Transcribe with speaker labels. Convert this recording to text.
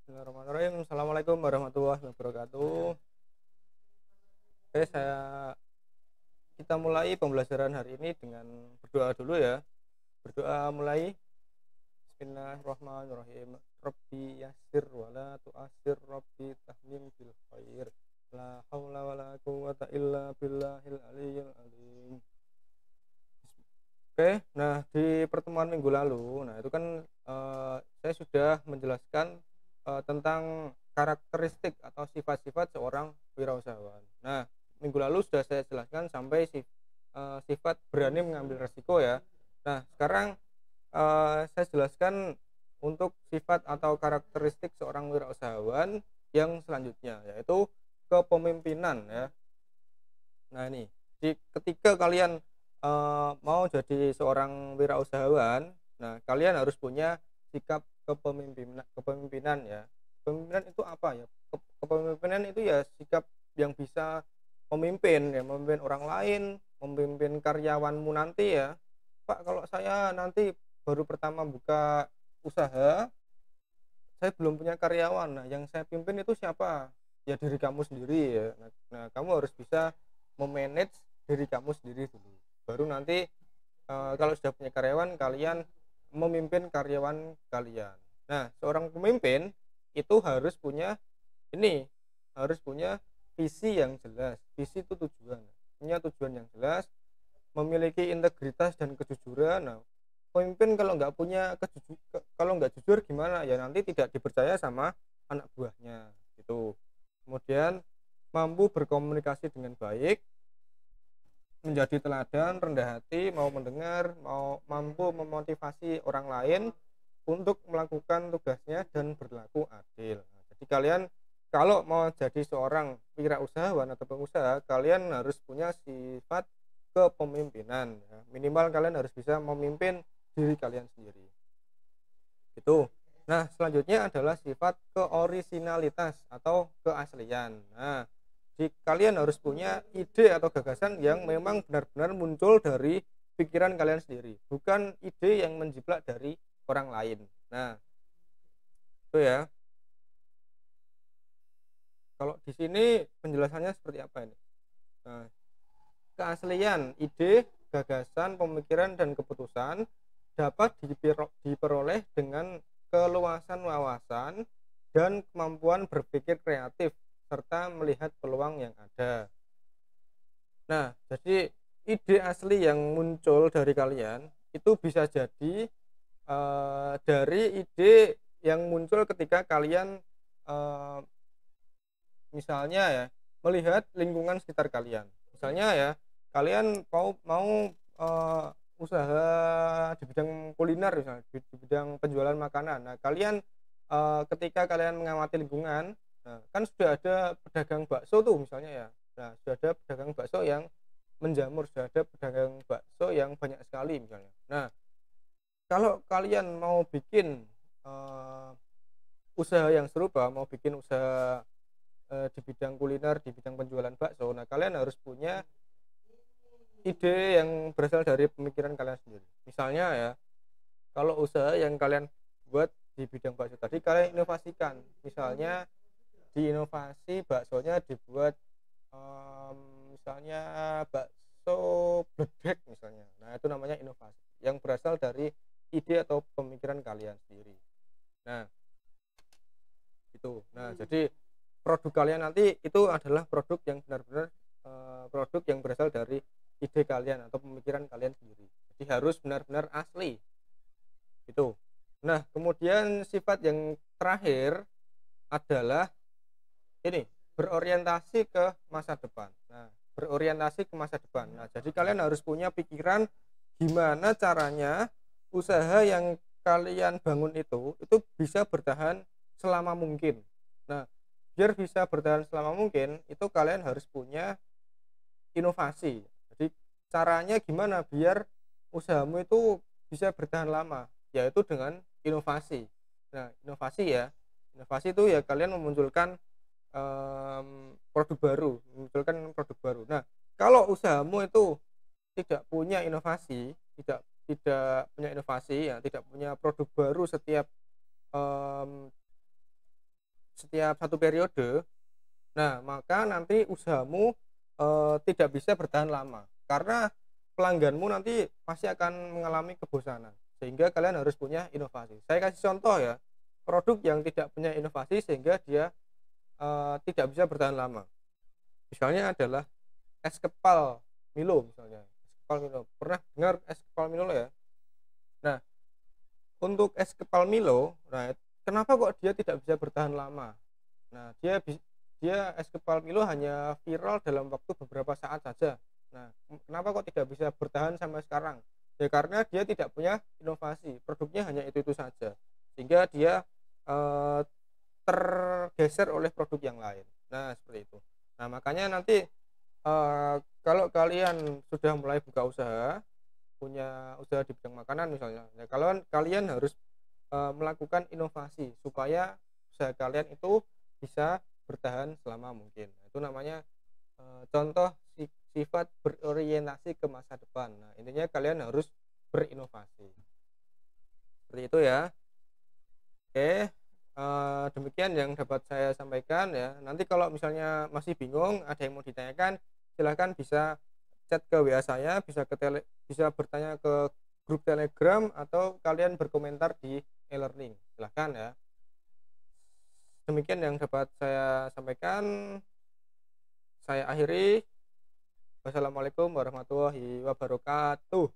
Speaker 1: Bismillahirrahmanirrahim. Assalamualaikum warahmatullahi wabarakatuh. Oke, kita mulai pembelajaran hari ini dengan berdoa dulu ya. Berdoa mulai. Bismillahirrahmanirrahim. Rabbi yassir wala tu'assir, Rabbi tahmim bil khair. La haula wala quwata illa billahil aliyyil azim. Oke, nah di pertemuan minggu lalu, nah itu kan saya sudah menjelaskan tentang karakteristik atau sifat-sifat seorang wirausahawan. Nah, minggu lalu sudah saya jelaskan sampai sifat berani mengambil resiko ya. Nah, sekarang saya jelaskan untuk sifat atau karakteristik seorang wirausahawan yang selanjutnya, yaitu kepemimpinan ya. Nah, ini ketika kalian mau jadi seorang wirausahawan, nah kalian harus punya sikap kepemimpinan ya. Kepemimpinan itu apa ya? Kepemimpinan itu ya sikap yang bisa memimpin ya, memimpin orang lain, memimpin karyawanmu nanti ya. Pak, kalau saya nanti baru pertama buka usaha, saya belum punya karyawan. Nah, yang saya pimpin itu siapa? Ya diri kamu sendiri ya. Nah, kamu harus bisa memanage diri kamu sendiri dulu. Baru nanti kalau sudah punya karyawan, kalian memimpin karyawan kalian. Nah, seorang pemimpin itu harus punya ini, harus punya visi yang jelas. Visi itu tujuan. Punya tujuan yang jelas, memiliki integritas dan kejujuran. Nah, pemimpin kalau nggak punya kalau nggak jujur gimana ya, nanti tidak dipercaya sama anak buahnya gitu. Kemudian mampu berkomunikasi dengan baik, menjadi teladan, rendah hati, mau mendengar, mampu memotivasi orang lain untuk melakukan tugasnya dan berlaku adil. Nah, jadi kalian kalau mau jadi seorang wirausahawan atau pengusaha, kalian harus punya sifat kepemimpinan ya. Minimal kalian harus bisa memimpin diri kalian sendiri. Itu. Nah, selanjutnya adalah sifat keorisinalitas atau keaslian. Nah, kalian harus punya ide atau gagasan yang memang benar-benar muncul dari pikiran kalian sendiri, bukan ide yang menjiplak dari orang lain. Nah, itu ya. Kalau di sini penjelasannya seperti apa ini? Nah, keaslian, ide, gagasan, pemikiran, dan keputusan dapat diperoleh dengan keluasan wawasan dan kemampuan berpikir kreatif serta melihat peluang yang ada. Nah, jadi ide asli yang muncul dari kalian itu bisa jadi dari ide yang muncul ketika kalian eh, misalnya ya melihat lingkungan sekitar kalian. Misalnya ya kalian mau mau usaha di bidang kuliner, misalnya di bidang penjualan makanan. Nah, kalian ketika kalian mengamati lingkungan, nah, kan sudah ada pedagang bakso tuh misalnya ya. Nah, sudah ada pedagang bakso yang menjamur, sudah ada pedagang bakso yang banyak sekali misalnya. Nah, kalau kalian mau bikin eh, usaha yang serupa, mau bikin usaha di bidang kuliner, di bidang penjualan bakso, nah kalian harus punya ide yang berasal dari pemikiran kalian sendiri. Misalnya ya, kalau usaha yang kalian buat di bidang bakso tadi, kalian inovasikan. Misalnya di inovasi baksonya dibuat misalnya bakso bledek misalnya. Nah, itu namanya inovasi yang berasal dari ide atau pemikiran kalian sendiri. Nah, itu. Nah, jadi produk kalian nanti itu adalah produk yang benar-benar produk yang berasal dari ide kalian atau pemikiran kalian sendiri. Jadi harus benar-benar asli. Itu. Nah, kemudian sifat yang terakhir adalah ini, berorientasi ke masa depan. Nah, berorientasi ke masa depan. Nah, jadi kalian harus punya pikiran gimana caranya usaha yang kalian bangun itu bisa bertahan selama mungkin. Nah, biar bisa bertahan selama mungkin, itu kalian harus punya inovasi. Jadi caranya gimana biar usahamu itu bisa bertahan lama, yaitu dengan inovasi. Nah, inovasi itu ya kalian memunculkan produk baru, Nah, kalau usahamu itu tidak punya inovasi, tidak punya inovasi ya, tidak punya produk baru setiap setiap satu periode, nah maka nanti usahamu tidak bisa bertahan lama karena pelangganmu nanti pasti akan mengalami kebosanan, sehingga kalian harus punya inovasi. Saya kasih contoh ya, produk yang tidak punya inovasi sehingga dia tidak bisa bertahan lama. Misalnya adalah es kepal Milo misalnya. Es kepal Milo. Pernah dengar es kepal Milo ya? Nah, untuk es kepal Milo, nah kenapa kok dia tidak bisa bertahan lama? Nah, dia es kepal Milo hanya viral dalam waktu beberapa saat saja. Nah, kenapa kok tidak bisa bertahan sampai sekarang? Ya karena dia tidak punya inovasi, produknya hanya itu saja, sehingga dia eh, tergeser oleh produk yang lain. Nah, seperti itu. Nah, makanya nanti kalau kalian sudah mulai buka usaha, punya usaha di bidang makanan misalnya, ya kalau kalian harus melakukan inovasi supaya usaha kalian itu bisa bertahan selama mungkin. Nah, itu namanya contoh sifat berorientasi ke masa depan. Nah, intinya kalian harus berinovasi. Seperti itu ya. Oke, demikian yang dapat saya sampaikan ya. Nanti kalau misalnya masih bingung, ada yang mau ditanyakan, silahkan bisa chat ke WA saya, bisa bertanya ke grup Telegram atau kalian berkomentar di e-learning. Silahkan ya. Demikian yang dapat saya sampaikan. Saya akhiri. Wassalamualaikum warahmatullahi wabarakatuh.